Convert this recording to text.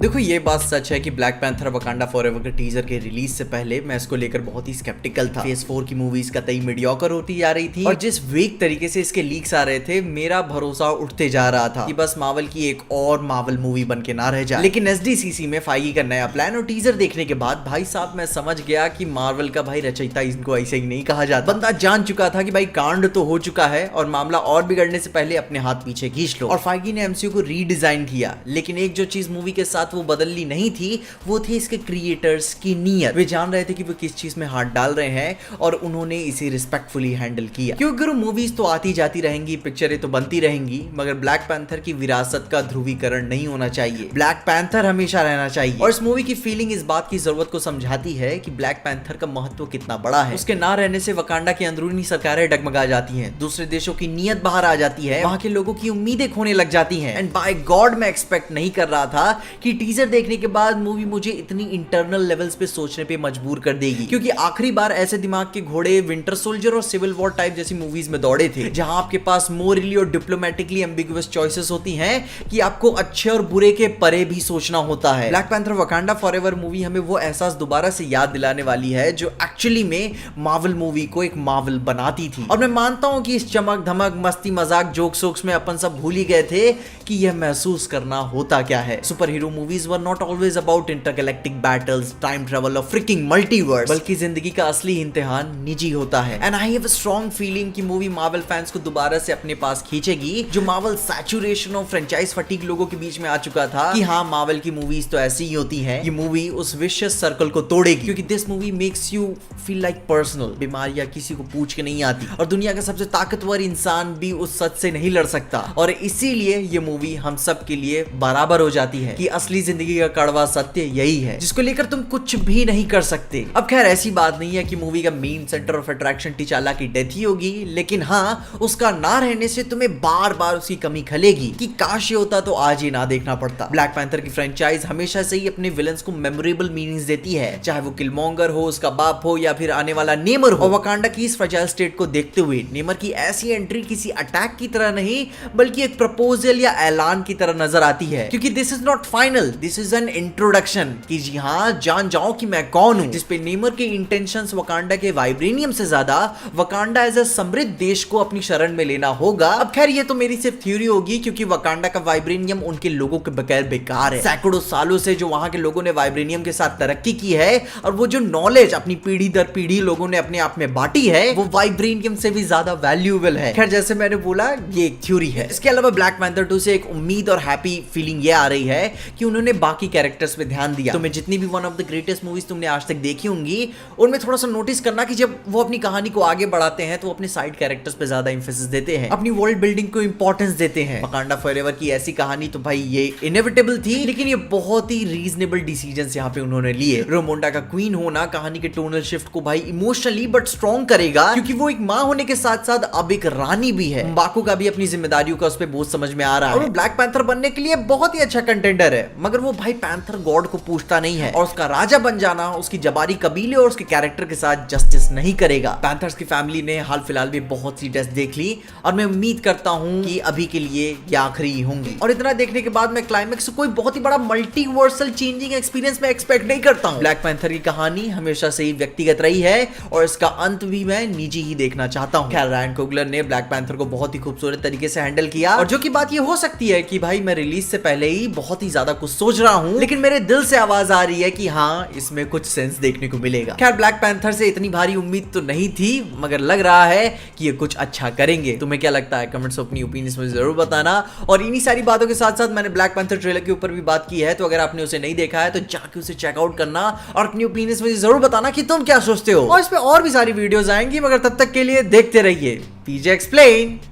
देखो ये बात सच है कि ब्लैक पैंथर वकांडा फॉरएवर के टीजर के रिलीज से पहले मैं इसको लेकर बहुत ही स्केप्टिकल था। फेज 4 की मूवीज कतई मीडियोकर होती जा रही थी और जिस वीक तरीके से इसके लीक्स आ रहे थे मेरा भरोसा उठते जा रहा था कि बस मार्वल की एक और मार्वल मूवी बन के ना रह जाए। लेकिन एसडीसीसी में फाइगी का नया प्लान और टीजर देखने के बाद भाई साहब मैं समझ गया कि मार्वल का भाई रचयिता इनको ऐसे ही नहीं कहा जाता। बंदा जान चुका था कि भाई कांड तो हो चुका है और मामला और बिगड़ने से पहले अपने हाथ पीछे खींच लो। और फाइगी ने एमसीयू को रीडिजाइन किया, लेकिन एक जो चीज मूवी के साथ वो बदलनी नहीं थी वो थे इसके क्रिएटर्स की नीयत। वे जान रहे थे कि वो किस चीज में हाथ डाल रहे हैं और उन्होंने इसे रिस्पेक्टफुली हैंडल किया। क्योंकि मूवीज तो आती जाती रहेंगी, पिक्चरें तो बनती रहेंगी, मगर ब्लैक पैंथर की विरासत का ध्रुवीकरण नहीं होना चाहिए। ब्लैक पैंथर हमेशा रहना चाहिए। और इस मूवी की फीलिंग इस बात की जरूरत को समझाती है कि ब्लैक पैंथर का महत्व कितना बड़ा है। उसके ना रहने से वकांडा की अंदरूनी सरकारें डगमगा जाती हैं, दूसरे देशों की नीयत बाहर आ जाती है, वहां के लोगों की उम्मीदें खोने लग जाती हैं। एंड बाय गॉड मैं एक्सपेक्ट नहीं कर रहा था कि टीजर देखने के बाद मूवी मुझे इतनी इंटरनल लेवल्स पे सोचने पे मजबूर कर देगी। क्योंकि आखिरी बार ऐसे दिमाग के घोड़े विंटर सोल्जर और सिविल वॉर टाइप जैसी मूवीज में दौड़े थे, जहां आपके पास मोरली और डिप्लोमेटिकली एम्बिगुअस चॉइसेस होती हैं कि आपको अच्छे और बुरे के परे भी सोचना होता है। Black panther Wakanda forever movie हमें वो एहसास दोबारा से याद दिलाने वाली है जो एक्चुअली में मार्वल मूवी को एक मार्वल बनाती थी। और मैं मानता हूं कि इस चमक धमक मस्ती मजाक जोक सोक्स में अपन सब भूल ही गए थे कि यह महसूस करना होता क्या है। Super hero movies were not always about intergalactic battles, time travel और फ्रिकिंग मल्टीवर्स, बल्कि जिंदगी का असली इम्तिहान निजी होता है। And I have a strong feeling कि मूवी मार्वल फैंस को दोबारा से अपने पास खींचेगी। जो मार्वल सैचुरेशन और फ्रेंचाइज फटीग लोगों के बीच में आ चुका था कि हाँ मार्वल की मूवीज तो ऐसी ही होती हैं, ये मूवी उस विशियस सर्कल को तोड़ेगी। क्योंकि this movie makes you feel like personal. बीमारियां किसी को पूछ के नहीं आती और दुनिया का सबसे ताकतवर इंसान भी उस सच से नहीं लड़ सकता। और इसीलिए ये मूवी हम सब के लिए बराबर हो जाती है कि असली जिंदगी का कड़वा सत्य यही है जिसको लेकर तुम कुछ भी नहीं कर सकते। अब खैर ऐसी बात नहीं है कि मूवी का main centre of attraction T'Challa की डेथ ही होगी, लेकिन हाँ उसका ना रहने से तुम्हें बार बार उसकी कमी खलेगी कि काश ये होता तो आज ही ना देखना पड़ता। ब्लैक पैंथर की फ्रेंचाइज हमेशा से ही अपने विलन्स को मेमोरेबल मीनिंग्स देती है, चाहे वो किलमोंगर हो, उसका बाप हो या फिर आने वाला नेमर हो। वकांडा की इस फ्रेजाइल स्टेट को देखते हुए नेमर की ऐसी एंट्री किसी अटैक की तरह नहीं बल्कि एक प्रपोजल या ऐलान की तरह नजर आती है। क्योंकि this is not final, this is an introduction कि जी हाँ जान जाओ कि मैं कौन हूं, जिसपे नेमर के इंटेंशंस वकांडा के वाइब्रेनियम से ज्यादा वकांडा एज अ समृद्ध देश को अपनी शरण में लेना होगा। अब खैर ये तो मेरी सिर्फ थ्योरी होगी क्योंकि वकांडा का वाइब्रेनियम उनके लोगों के बगैर बेकार है। सैकड़ों सालों से जो वहां के लोगों ने वाइब्रेनियम के साथ तरक्की की है और वो जो नॉलेज अपनी पीढ़ी दर पीढ़ी लोगों ने अपने आप में बांटी है वो वाइब्रेनियम से भी ज्यादा वैल्यूएबल है। खैर जैसे मैंने बोला ये एक थ्योरी है। इसके अलावा ब्लैक पैंथर 2 से एक उम्मीद और हैप्पी फीलिंग ये आ रही है कि उन्होंने बाकी कैरेक्टर्स पे ध्यान दिया। तुम्हें जितनी भी one of the greatest movies तुमने आज तक देखी होंगी उनमें थोड़ा सा नोटिस करना कि जब वो अपनी कहानी को आगे बढ़ाते हैं तो अपने साइड कैरेक्टर्स पे ज्यादा एम्फेसिस देते हैं, अपनी वर्ल्ड बिल्डिंग को इंपॉर्टेंस देते हैं। वकांडा फॉरएवर की ऐसी कहानी तो भाई ये इनएविटेबल थी, लेकिन ये बहुत ही रीजनेबल डिसीजंस यहाँ पे उन्होंने लिए। रोमोंडा का क्वीन होना कहानी के टोनल शिफ्ट को भाई इमोशनली बट स्ट्रॉन्ग करेगा क्योंकि वो एक माँ होने के साथ साथ अब एक रानी भी है। बाकू का भी अपनी जिम्मेदारियों का उस पर बोझ समझ में आ रहा है और वो ब्लैक पैंथर बनने के लिए बहुत ही अच्छा कंटेंडर है, मगर वो भाई पैंथर गॉड को पूछता नहीं है और उसका राजा बन जाना उसकी जबारी कबीले और उसके कैरेक्टर के साथ जस्टिस नहीं करेगा। पैंथर्स की फैमिली ने हाल फिलहाल भी बहुत सी डेथ देख ली और मैं उम्मीद करता हूं कि अभी के लिए ये आखिरी होंगी। और इतना देखने के बाद मैं क्लाइमेक्स से कोई बहुत ही बड़ा मल्टीवर्सल चेंजिंग एक्सपीरियंस मैं एक्सपेक्ट नहीं करता हूं। ब्लैक पैंथर की कहानी हमेशा से ही व्यक्तिगत रही है और इसका अंत भी मैं निजी ही देखना चाहता हूं। खैर रायन कोगलर ने ब्लैक पैंथर को बहुत ही खूबसूरत तरीके से हैंडल किया और जो की बात ये हो सकती है कि भाई मैं रिलीज से पहले ही बहुत ही ज्यादा कुछ सोच रहा हूं, लेकिन मेरे दिल से आवाज आ रही है कि हाँ इसमें कुछ सेंस देखने को मिलेगा। खैर ब्लैक पैंथर से इतनी भारी उम्मीद तो नहीं थी, मगर लग रहा है कि ये कुछ अच्छा करेंगे। तुम्हें क्या लगता है कमेंट्स में अपनी ओपिनियंस मुझे जरूर बताना। और इन्हीं सारी बातों के साथ साथ मैंने ब्लैक पैंथर ट्रेलर के ऊपर भी बात की है, तो अगर आपने उसे नहीं देखा है तो जाके उसे चेकआउट करना और अपनी ओपिनियंस मुझे जरूर बताना कि तुम क्या सोचते हो। और इस पे और भी सारी वीडियोस आएंगी, मगर तब तक के लिए देखते रहिए पीजे एक्सप्लेन।